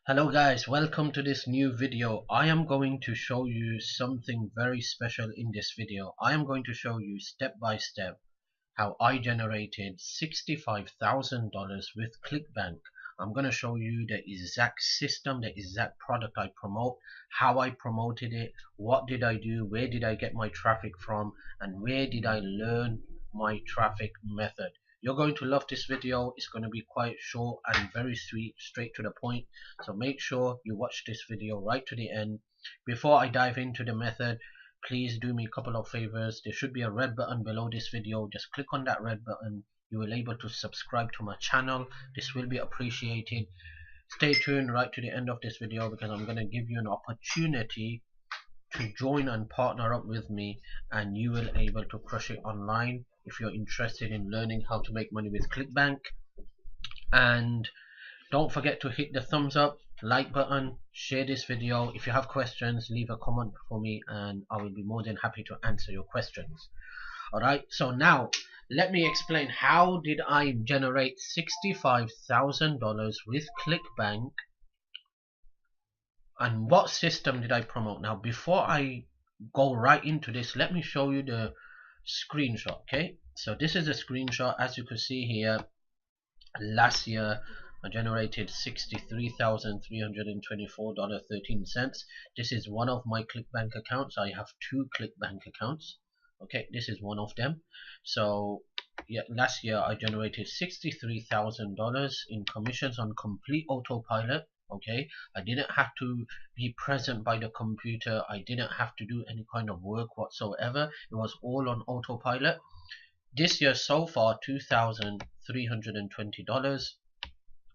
Hello guys, welcome to this new video. I am going to show you something very special in this video. I am going to show you step by step how I generated $65,000 with Clickbank. I'm going to show you the exact system, the exact product I promote, how I promoted it, what did I do, where did I get my traffic from, and where did I learn my traffic method. You're going to love this video. It's going to be quite short and very sweet, straight to the point. So make sure you watch this video right to the end. Before I dive into the method, please do me a couple of favors. There should be a red button below this video. Just click on that red button. You will be able to subscribe to my channel. This will be appreciated. Stay tuned right to the end of this video because I'm going to give you an opportunity to join and partner up with me, and you will be able to crush it online if you're interested in learning how to make money with Clickbank. And don't forget to hit the thumbs up, like button, share this video. If you have questions, leave a comment for me and I will be more than happy to answer your questions. Alright, so now let me explain how did I generate $65,000 with Clickbank and what system did I promote. Now before I go right into this, let me show you the screenshot. Okay, so this is a screenshot. As you can see here, last year I generated $63,324.13. This is one of my Clickbank accounts. I have two Clickbank accounts. Okay, this is one of them. So yeah, last year I generated $63,000 in commissions on complete autopilot. Okay, I didn't have to be present by the computer. I didn't have to do any kind of work whatsoever. It was all on autopilot. This year so far, $2,320.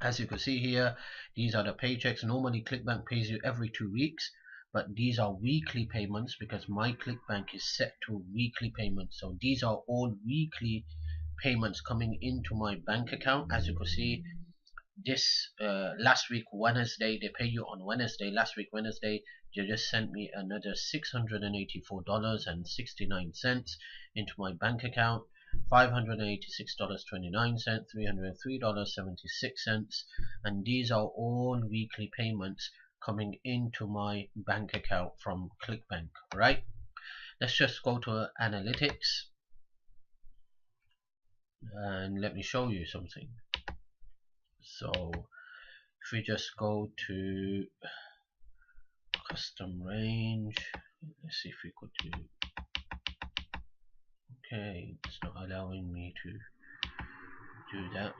As you can see here, these are the paychecks. Normally Clickbank pays you every 2 weeks, but these are weekly payments because my Clickbank is set to weekly payments. So these are all weekly payments coming into my bank account. As you can see, this last week Wednesday, they pay you on Wednesday. Last week Wednesday they just sent me another $684.69 into my bank account. $586.29, $303.76, and these are all weekly payments coming into my bank account from Clickbank. Right, let's just go to analytics and let me show you something. So if we just go to custom range, let's see if we could do. Okay, it's not allowing me to do that.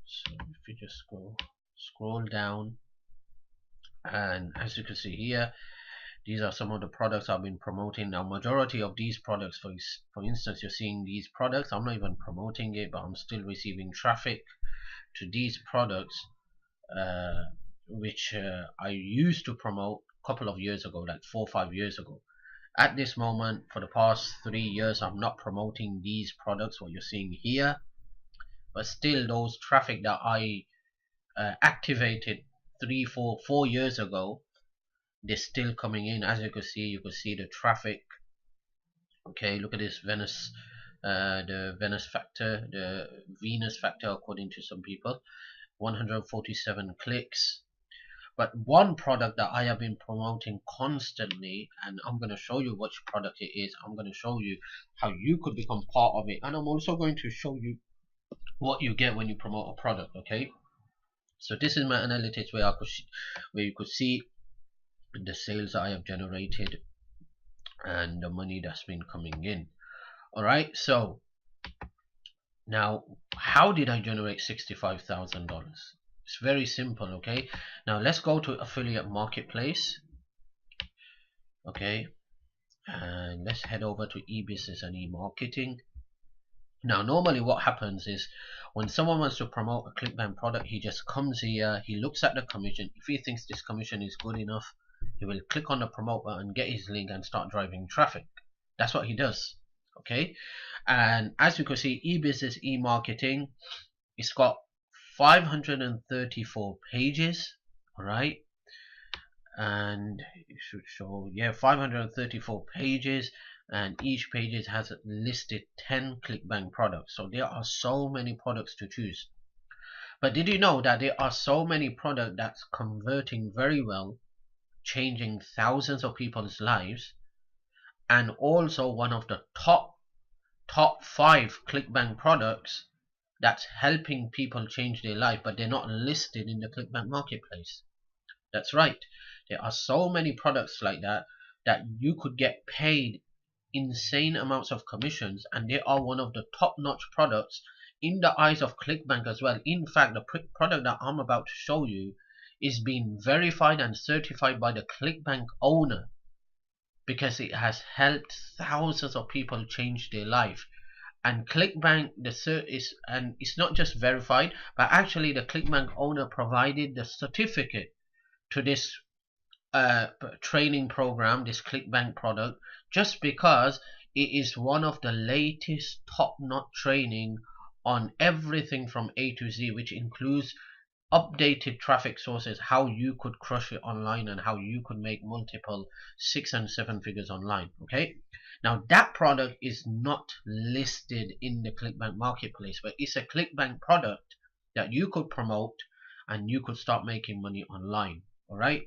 So if we just scroll down, and as you can see here, these are some of the products I've been promoting. Now majority of these products, for instance, you're seeing these products, I'm not even promoting it, but I'm still receiving traffic to these products, which I used to promote a couple of years ago, like 4 or 5 years ago. At this moment, for the past 3 years, I'm not promoting these products, what you're seeing here, but still those traffic that I activated 4 years ago, they're still coming in. As you can see the traffic. Okay, look at this Venus, the Venus factor, the Venus factor according to some people, 147 clicks. But one product that I have been promoting constantly, and I'm going to show you which product it is. I'm going to show you how you could become part of it, and I'm also going to show you what you get when you promote a product. Okay, so this is my analytics where you could see the sales I have generated and the money that's been coming in. Alright, so now how did I generate $65,000? It's very simple. Okay, now let's go to affiliate marketplace. Okay, and let's head over to e-business and e-marketing. Now normally what happens is when someone wants to promote a Clickbank product, he just comes here, he looks at the commission. If he thinks this commission is good enough, he will click on the promote button, get his link and start driving traffic. That's what he does. Okay, and as you can see, e-business, e-marketing, it's got 534 pages. Alright, and it should show, yeah, 534 pages, and each page has listed 10 Clickbank products. So there are so many products to choose. But did you know that there are so many products that's converting very well, changing thousands of people's lives, and also one of the top 5 Clickbank products that's helping people change their life, but they're not listed in the Clickbank marketplace. That's right. There are so many products like that that you could get paid insane amounts of commissions, and they are one of the top-notch products in the eyes of Clickbank as well. In fact, the product that I'm about to show you is being verified and certified by the Clickbank owner because it has helped thousands of people change their life. And Clickbank, the cert is, and it's not just verified, but actually the Clickbank owner provided the certificate to this training program, this Clickbank product, just because it is one of the latest top-notch training on everything from A to Z, which includes updated traffic sources, how you could crush it online and how you could make multiple 6 and 7 figures online. Okay, now that product is not listed in the Clickbank marketplace, but it's a Clickbank product that you could promote and you could start making money online. All right,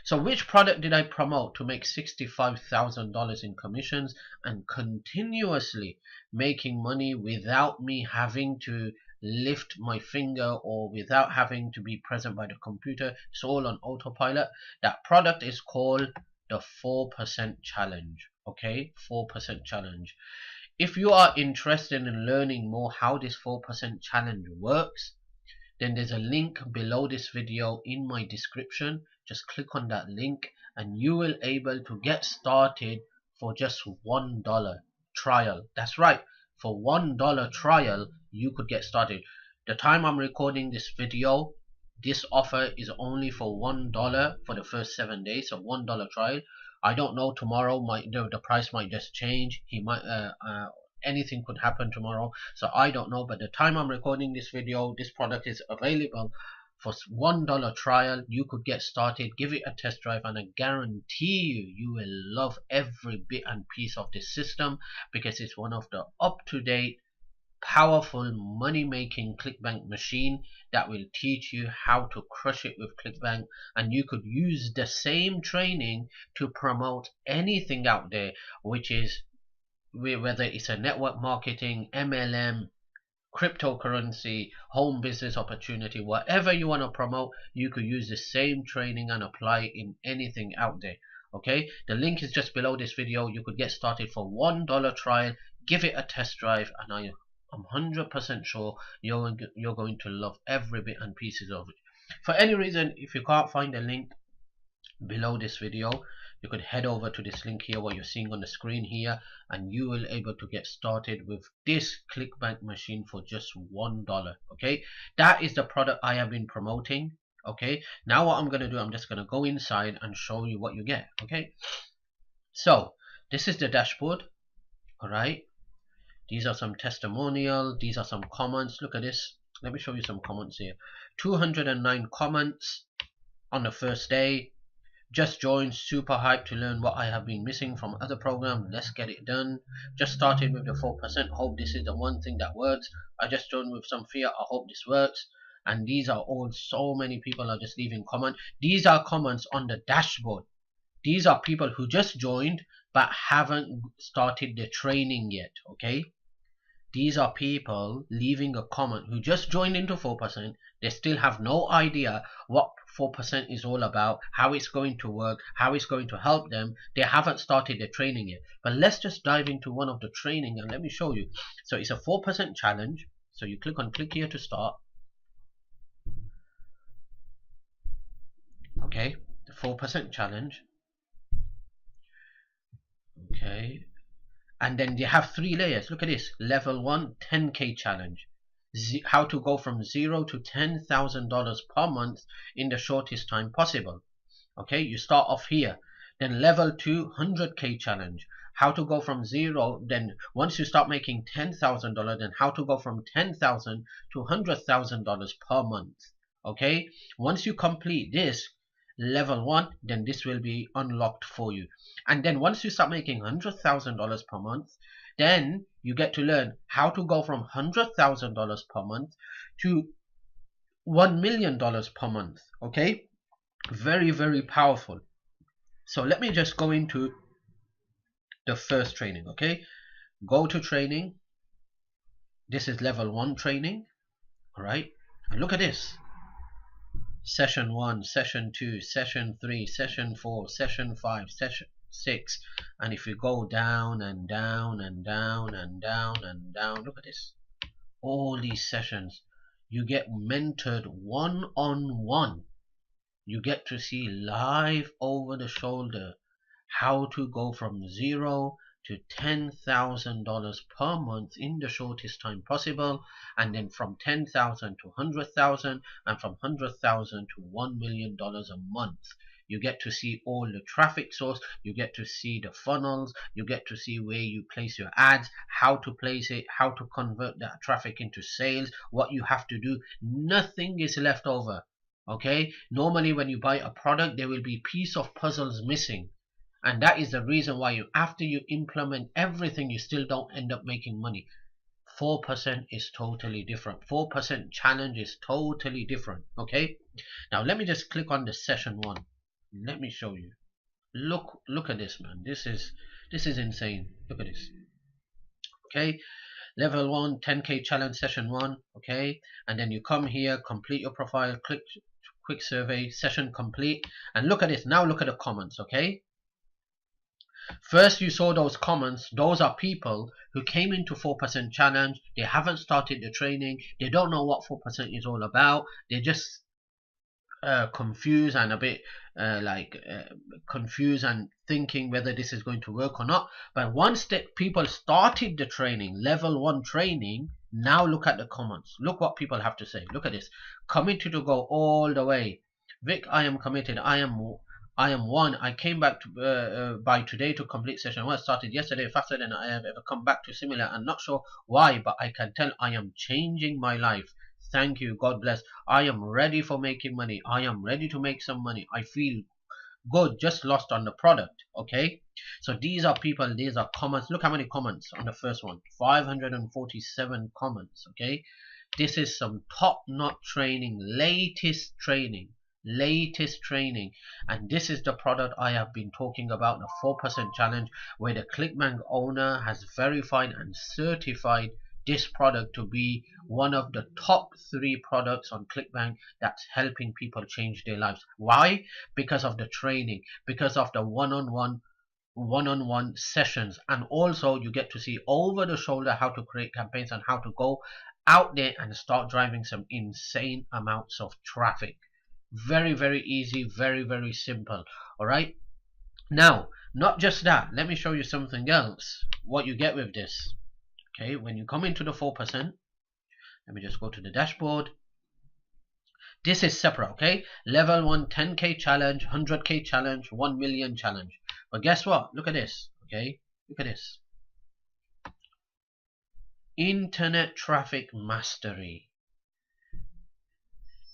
so which product did I promote to make $65,000 in commissions and continuously making money without me having to lift my finger or without having to be present by the computer? It's all on autopilot. That product is called the 4% challenge. Okay, 4% challenge. If you are interested in learning more how this 4% challenge works, then there's a link below this video in my description. Just click on that link and you will able to get started for just $1 trial. That's right, for $1 trial you could get started. The time I'm recording this video, this offer is only for $1 for the first 7 days, so $1 trial. I don't know, tomorrow the price might just change. He might anything could happen tomorrow, so I don't know, but the time I'm recording this video, this product is available for $1 trial. You could get started, give it a test drive, and I guarantee you will love every bit and piece of this system because it's one of the up-to-date, powerful money-making Clickbank machine that will teach you how to crush it with Clickbank. And you could use the same training to promote anything out there, which is whether it's a network marketing, MLM, cryptocurrency, home business opportunity, whatever you want to promote, you could use the same training and apply it in anything out there. Okay, the link is just below this video. You could get started for $1 trial, give it a test drive, and I'm 100% sure you're going to love every bit and pieces of it. For any reason, if you can't find the link below this video, you could head over to this link here, what you're seeing on the screen here, and you will able to get started with this Clickbank machine for just $1. Okay, that is the product I have been promoting. Okay, now what I'm going to do, I'm just going to go inside and show you what you get. Okay, so this is the dashboard. All right, these are some testimonial, these are some comments. Look at this, let me show you some comments here. 209 comments on the first day. Just joined, super hyped to learn what I have been missing from other programs. Let's get it done. Just started with the 4%. Hope this is the one thing that works. I just joined with some fear. I hope this works. And these are all, so many people are just leaving comments. These are comments on the dashboard. These are people who just joined but haven't started the training yet. Okay, these are people leaving a comment who just joined into 4%. They still have no idea what 4% is all about, how it's going to work, how it's going to help them. They haven't started the training yet. But let's just dive into one of the training and let me show you. So it's a 4% challenge. So you click here to start. Okay, the 4% challenge. Okay, and then they have 3 layers. Look at this. Level 1, 10K challenge. How to go from $0 to $10,000 per month in the shortest time possible. Okay, you start off here. Then level 2, 100K challenge. How to go from 0, then once you start making $10,000, then how to go from $10,000 to $100,000 per month. Okay, once you complete this level 1, then this will be unlocked for you. And then once you start making $100,000 per month, then you get to learn how to go from $100,000 per month to $1 million per month. Okay, very, very powerful. So let me just go into the first training. Okay, go to training. This is level 1 training. All right, and look at this: session 1, session 2, session 3, session 4, session 5, session 6. And if you go down and down and down and down and down, look at this, all these sessions, you get mentored one-on-one. You get to see live over the shoulder how to go from $0 to $10,000 per month in the shortest time possible, and then from 10,000 to 100,000, and from 100,000 to $1 million a month. You get to see all the traffic source, you get to see the funnels, you get to see where you place your ads, how to place it, how to convert that traffic into sales, what you have to do. Nothing is left over. Okay, normally when you buy a product there will be piece of puzzles missing, and that is the reason why after you implement everything you still don't end up making money. 4% is totally different. 4% challenge is totally different. Okay, now let me just click on the session 1. Let me show you. Look at this, man. This is insane. Look at this. Okay, level 1 10k challenge session 1. Okay, and then you come here, complete your profile, click quick survey, session complete, and look at this. Now look at the comments. Okay, first you saw those comments. Those are people who came into 4% challenge. They haven't started the training, they don't know what 4% is all about, they're just confused and a bit confused and thinking whether this is going to work or not. But once that people started the training, level 1 training, now look at the comments. Look what people have to say. Look at this: committed to go all the way. Vic, I am committed. I am one. I came back to, by today to complete session 1. I started yesterday, faster than I have ever come back to similar. I'm not sure why, but I can tell I am changing my life. Thank you, God bless. I am ready for making money. I am ready to make some money. I feel good, just lost on the product. Okay, so these are people, these are comments. Look how many comments on the first one: 547 comments. Okay, this is some top-notch training, latest training, and this is the product I have been talking about, the 4% challenge, where the Clickbank owner has verified and certified this product to be one of the top 3 products on Clickbank that's helping people change their lives. Why? Because of the training, because of the one-on-one sessions, and also you get to see over the shoulder how to create campaigns and how to go out there and start driving some insane amounts of traffic. Very, very easy, very, very simple. All right, now not just that, let me show you something else, what you get with this. Okay, when you come into the 4%, let me just go to the dashboard. This is separate. Okay, level 1 10k challenge, 100k challenge, 1 million challenge. But guess what? Look at this. Okay, look at this: internet traffic mastery.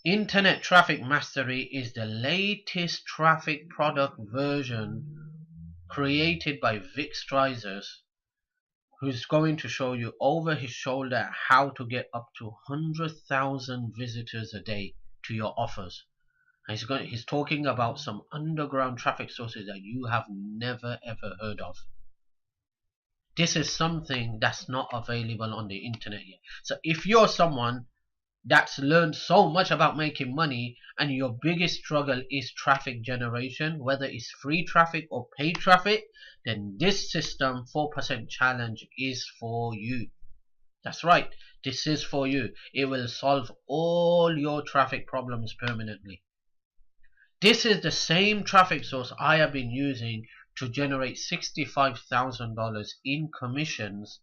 Internet traffic mastery is the latest traffic product version created by Vic Strizers, who's going to show you over his shoulder how to get up to 100,000 visitors a day to your offers. And he's talking about some underground traffic sources that you have never ever heard of. This is something that's not available on the internet yet. So if you're someone that's learned so much about making money and your biggest struggle is traffic generation, whether it's free traffic or paid traffic, then this system 4% challenge is for you. That's right, this is for you. It will solve all your traffic problems permanently. This is the same traffic source I have been using to generate $65,000 in commissions,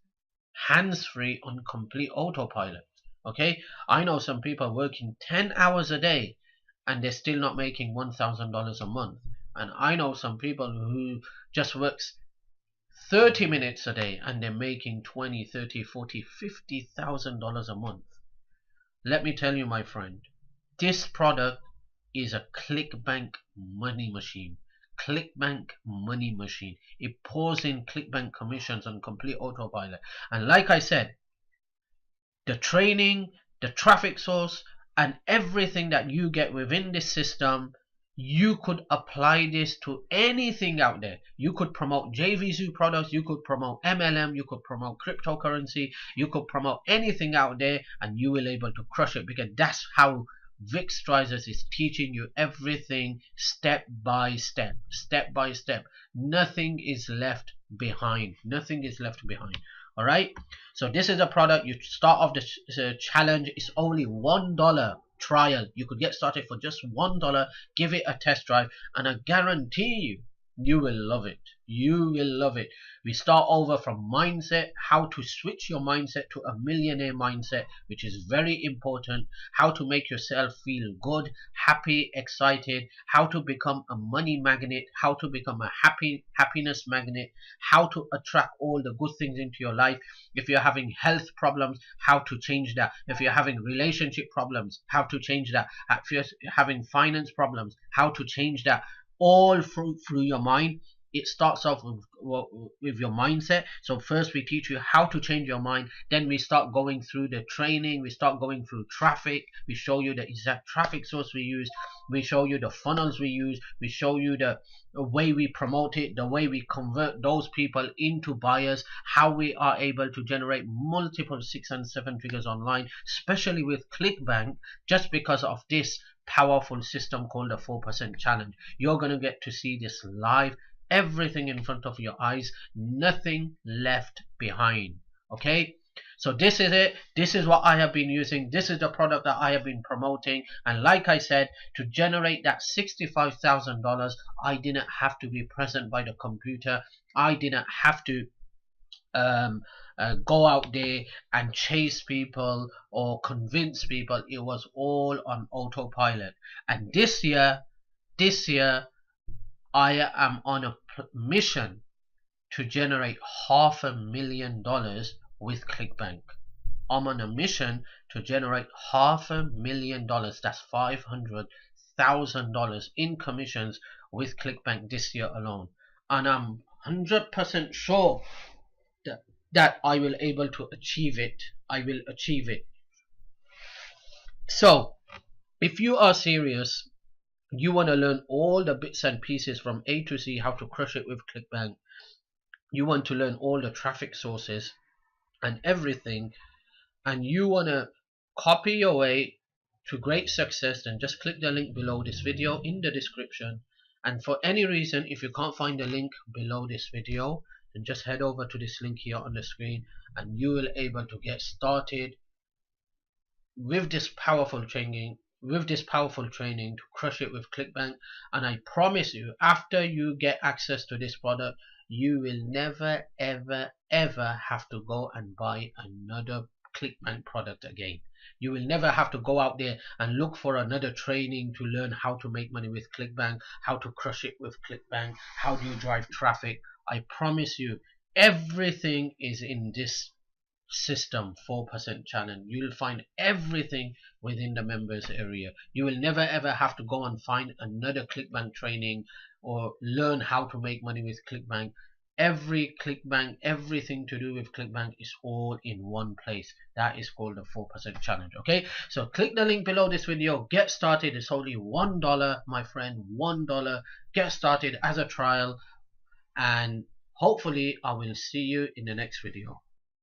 hands-free, on complete autopilot. Okay, I know some people working 10 hours a day and they're still not making $1,000 a month. And I know some people who just works 30 minutes a day and they're making $20, $30, $40, $50,000 a month. Let me tell you, my friend, this product is a Clickbank money machine. Clickbank money machine. It pours in Clickbank commissions on complete autopilot. And like I said, the training, the traffic source, and everything that you get within this system, you could apply this to anything out there. You could promote JVZoo products, you could promote MLM, you could promote cryptocurrency, you could promote anything out there, and you will able to crush it, because that's how Vic Strizers is teaching you everything step by step, step by step. Nothing is left behind. Nothing is left behind. All right. So this is a product. You start off the challenge. It's only $1 trial. You could get started for just $1. Give it a test drive, and I guarantee you will love it. You will love it. We start over from mindset, how to switch your mindset to a millionaire mindset, which is very important, how to make yourself feel good, happy, excited, how to become a money magnet, how to become a happiness magnet, how to attract all the good things into your life. If you're having health problems, how to change that. If you're having relationship problems, how to change that. If you're having finance problems, how to change that. All through your mind. It starts off with your mindset. So first we teach you how to change your mind, then we start going through the training, we start going through traffic, we show you the exact traffic source we use, we show you the funnels we use, we show you the way we promote it, the way we convert those people into buyers, how we are able to generate multiple 6 and 7 figures online, especially with Clickbank, just because of this powerful system called the 4% challenge. You're going to get to see this live, everything in front of your eyes, nothing left behind. Okay, so this is it. This is what I have been using. This is the product that I have been promoting, and like I said, to generate that $65,000, I didn't have to be present by the computer. I didn't have to go out there and chase people or convince people. It was all on autopilot. And this year I am on a mission to generate $500,000 with Clickbank. I'm on a mission to generate $500,000. That's $500,000 in commissions with Clickbank this year alone. And I'm 100% sure that I will able to achieve it. I will achieve it. So if you are serious, you want to learn all the bits and pieces from A to Z, how to crush it with Clickbank, you want to learn all the traffic sources and everything, and you want to copy your way to great success, then just click the link below this video in the description. And for any reason, if you can't find the link below this video, then just head over to this link here on the screen, and you will able to get started with this powerful training to crush it with Clickbank. And I promise you, after you get access to this product, you will never ever have to go and buy another Clickbank product again. You will never have to go out there and look for another training to learn how to make money with Clickbank, how to crush it with Clickbank, how do you drive traffic. I promise you, everything is in this system 4% challenge. You'll find everything within the members area. You will never ever have to go and find another Clickbank training or learn how to make money with Clickbank. Every Clickbank, everything to do with Clickbank is all in one place. That is called the 4% challenge. Okay, so click the link below this video, get started. It's only $1, my friend, $1. Get started as a trial, and hopefully I will see you in the next video.